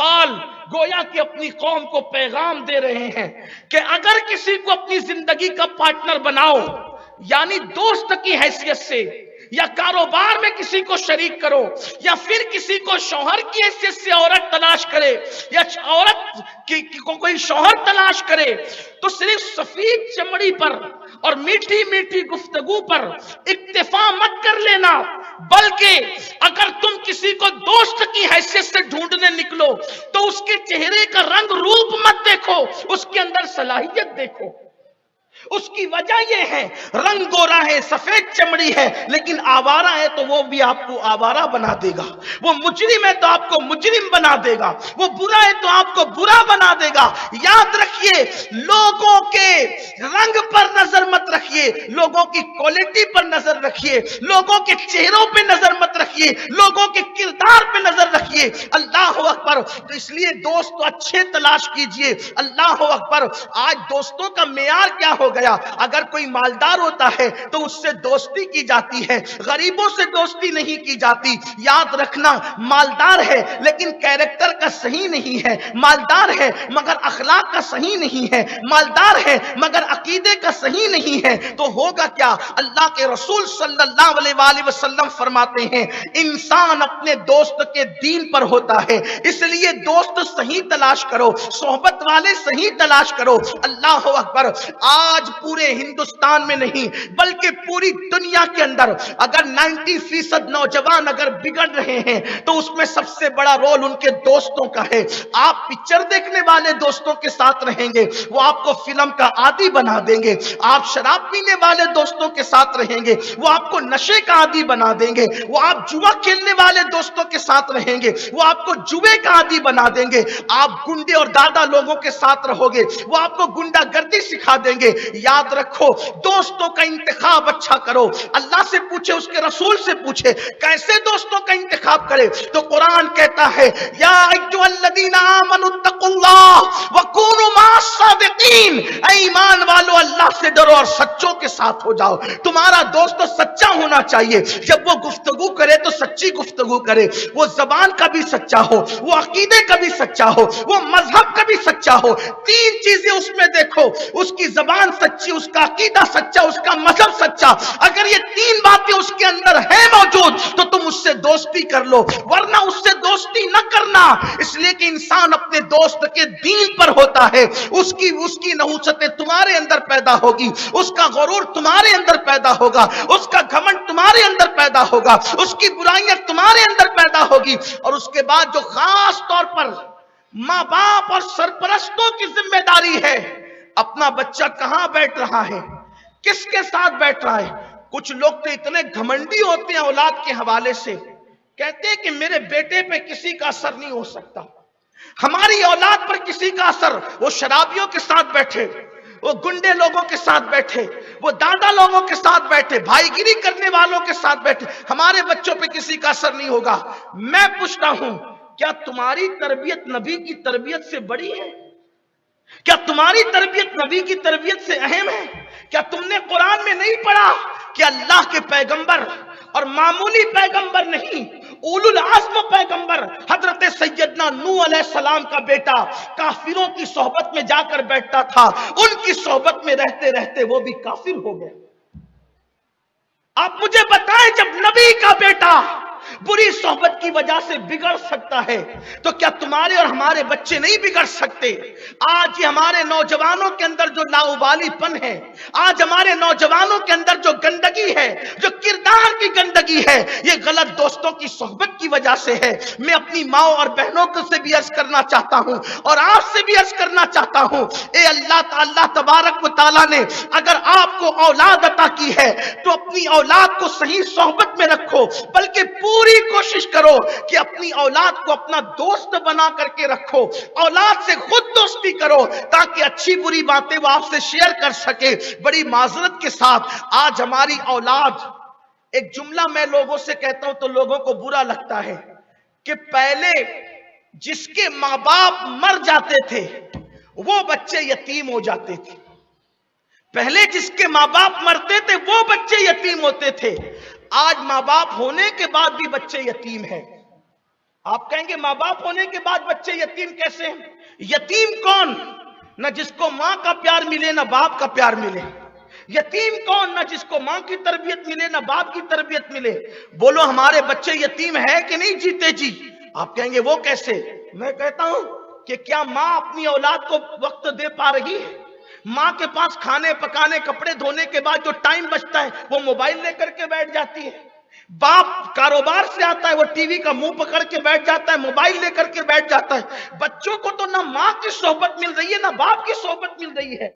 اقبال گویا کہ اپنی قوم کو پیغام دے رہے ہیں کہ اگر کسی کو اپنی زندگی کا پارٹنر بناؤ، یعنی دوست کی حیثیت سے، یا کاروبار میں کسی کو شریک کرو، یا پھر کسی کو شوہر کی حیثیت سے عورت تلاش کرے، یا عورت کو کوئی شوہر تلاش کرے، تو صرف سفید چمڑی پر اور میٹھی میٹھی گفتگو پر اکتفا مت کر لینا، بلکہ اگر تم کسی کو دوست کی حیثیت سے ڈھونڈنے نکلو تو اس کے چہرے کا رنگ روپ مت دیکھو، اس کے اندر صلاحیت دیکھو۔ اس کی وجہ یہ ہے رنگ گورا ہے، سفید چمڑی ہے، لیکن آوارہ ہے تو وہ بھی آپ کو آوارہ بنا دے گا، وہ مجرم ہے تو آپ کو مجرم بنا دے گا، وہ برا ہے تو آپ کو برا بنا دے گا۔ یاد رکھیے، لوگوں کے رنگ پر نظر مت رکھیے، لوگوں کی کوالٹی پر نظر رکھیے، لوگوں کے چہروں پہ نظر مت رکھیے، لوگوں کے کردار پہ نظر رکھیے۔ اللہ اکبر۔ تو اس لیے دوست اچھے تلاش کیجئے۔ اللہ اکبر۔ آج دوستوں کا معیار کیا ہو گیا؟ اگر کوئی مالدار ہوتا ہے تو اس سے دوستی کی جاتی ہے، غریبوں سے دوستی نہیں کی جاتی۔ یاد رکھنا، مالدار ہے لیکن کیریکٹر کا صحیح نہیں ہے، مالدار ہے مگر اخلاق کا صحیح نہیں ہے، مالدار ہے مگر عقیدے کا صحیح نہیں ہے، تو ہوگا کیا؟ اللہ کے رسول صلی اللہ علیہ وآلہ وسلم فرماتے ہیں انسان اپنے دوست کے دین پر ہوتا ہے، اس لیے دوست صحیح تلاش کرو، صحبت والے صحیح تلاش کرو۔ اللہ اکبر۔ آج پورے ہندوستان میں نہیں بلکہ پوری دنیا کے اندر اگر 90% نوجوان اگر بگڑ رہے ہیں تو اس میں سب سے بڑا رول ان کے دوستوں کا ہے۔ آپ پکچر دیکھنے والے دوستوں کے ساتھ رہیں گے، وہ آپ کو فلم کا عادی بنا دیں گے۔ آپ شراب پینے والے دوستوں کے ساتھ رہیں گے، وہ آپ کو نشے کا عادی بنا دیں گے۔ وہ آپ جوا کھیلنے والے دوستوں کے ساتھ رہیں گے، وہ آپ کو جوے کا عادی بنا دیں گے۔ آپ گنڈے اور دادا لوگوں کے ساتھ رہو گے، وہ آپ کو گنڈا گردی سکھا دیں گے۔ یاد رکھو، دوستوں کا انتخاب اچھا کرو۔ اللہ سے پوچھے، اس کے رسول سے پوچھے کیسے دوستوں کا انتخاب کرے، تو قرآن کہتا ہے یا ایھا الذین آمنوا اتقوا اللہ وکونوا مع الصادقین، اے ایمان والو اللہ سے ڈرو اور سچوں کے ساتھ ہو جاؤ۔ تمہارا دوست سچا ہونا چاہیے، جب وہ گفتگو کرے تو سچی گفتگو کرے، وہ زبان کا بھی سچا ہو، وہ عقیدے کا بھی سچا ہو، وہ مذہب کا بھی سچا ہو۔ تین چیزیں اس میں دیکھو، اس کی زبان سچی، اس کا عقیدہ سچا، اس کا مذہب سچا۔ اگر یہ تین باتیں اس کے اندر ہیں موجود تو تم اس سے دوستی کر لو، ورنہ اس سے دوستی نہ کرنا، اس لیے کہ انسان اپنے دوست کے دین پر ہوتا ہے۔ اس کی نحوستیں تمہارے اندر پیدا ہوگی، اس کا غرور تمہارے اندر پیدا ہوگا، اس کا گھمنڈ تمہارے اندر پیدا ہوگا، اس کی برائیاں تمہارے اندر پیدا ہوگی۔ اور اس کے بعد جو خاص طور پر ماں باپ اور سرپرستوں کی ذمہ داری ہے، اپنا بچہ کہاں بیٹھ رہا ہے، کس کے ساتھ بیٹھ رہا ہے۔ کچھ لوگ تو اتنے گھمنڈی ہوتے ہیں اولاد کے حوالے سے، کہتے ہیں کہ میرے بیٹے پہ کسی کا اثر نہیں ہو سکتا، ہماری اولاد پر کسی کا اثر۔ وہ شرابیوں کے ساتھ بیٹھے، وہ گنڈے لوگوں کے ساتھ بیٹھے، وہ دادا لوگوں کے ساتھ بیٹھے، بھائی گیری کرنے والوں کے ساتھ بیٹھے، ہمارے بچوں پہ کسی کا اثر نہیں ہوگا۔ میں پوچھتا ہوں، کیا تمہاری تربیت نبی کی تربیت سے بڑی ہے؟ کیا تمہاری تربیت نبی کی تربیت سے اہم ہے؟ کیا تم نے قرآن میں نہیں پڑھا کہ اللہ کے پیغمبر، اور معمولی پیغمبر نہیں، اولو العزم پیغمبر حضرت سیدنا نوح علیہ السلام کا بیٹا کافروں کی صحبت میں جا کر بیٹھتا تھا، ان کی صحبت میں رہتے رہتے وہ بھی کافر ہو گئے۔ آپ مجھے بتائیں، جب نبی کا بیٹا بری صحبت کی وجہ سے بگڑ سکتا ہے تو کیا تمہارے اور ہمارے بچے نہیں بگڑ سکتے؟ آج یہ ہمارے نوجوانوں کے اندر جو لاؤبالی پن ہے، آج ہمارے نوجوانوں کے اندر جو گندگی ہے، جو کردار کی گندگی ہے، یہ غلط دوستوں کی صحبت کی وجہ سے ہے۔ میں اپنی ماں اور بہنوں کو سے بھی عرض کرنا چاہتا ہوں اور آپ سے بھی عرض کرنا چاہتا ہوں، اے اللہ تبارک و تعالیٰ نے اگر آپ کو اولاد عطا کی ہے تو اپنی اولاد کو صحیح صحبت میں رکھو، بلکہ پوری کوشش کرو کہ اپنی اولاد کو اپنا دوست بنا کر کے رکھو، اولاد سے خود دوستی کرو تاکہ اچھی بری باتیں وہ آپ سے شیئر کر سکے۔ بڑی معذرت کے ساتھ آج ہماری اولاد، ایک جملہ میں لوگوں سے کہتا ہوں تو لوگوں کو برا لگتا ہے کہ پہلے جس کے ماں باپ مر جاتے تھے وہ بچے یتیم ہو جاتے تھے، پہلے جس کے ماں باپ مرتے تھے وہ بچے یتیم ہوتے تھے۔ آج ماں باپ ہونے کے بعد بھی بچے یتیم ہیں۔ آپ کہیں گے ماں باپ ہونے کے بعد بچے یتیم کیسے ہیں؟ یتیم کون؟ نہ جس کو ماں کا پیار ملے نہ باپ کا پیار ملے۔ یتیم کون؟ نہ جس کو ماں کی تربیت ملے نہ باپ کی تربیت ملے۔ بولو ہمارے بچے یتیم ہے کہ نہیں جیتے جی؟ آپ کہیں گے وہ کیسے؟ میں کہتا ہوں کہ کیا ماں اپنی اولاد کو وقت دے پا رہی ہے؟ ماں کے پاس کھانے پکانے کپڑے دھونے کے بعد جو ٹائم بچتا ہے وہ موبائل لے کر کے بیٹھ جاتی ہے۔ باپ کاروبار سے آتا ہے وہ ٹی وی کا منہ پکڑ کے بیٹھ جاتا ہے، موبائل لے کر کے بیٹھ جاتا ہے۔ بچوں کو تو نہ ماں کی صحبت مل رہی ہے نہ باپ کی صحبت مل رہی ہے۔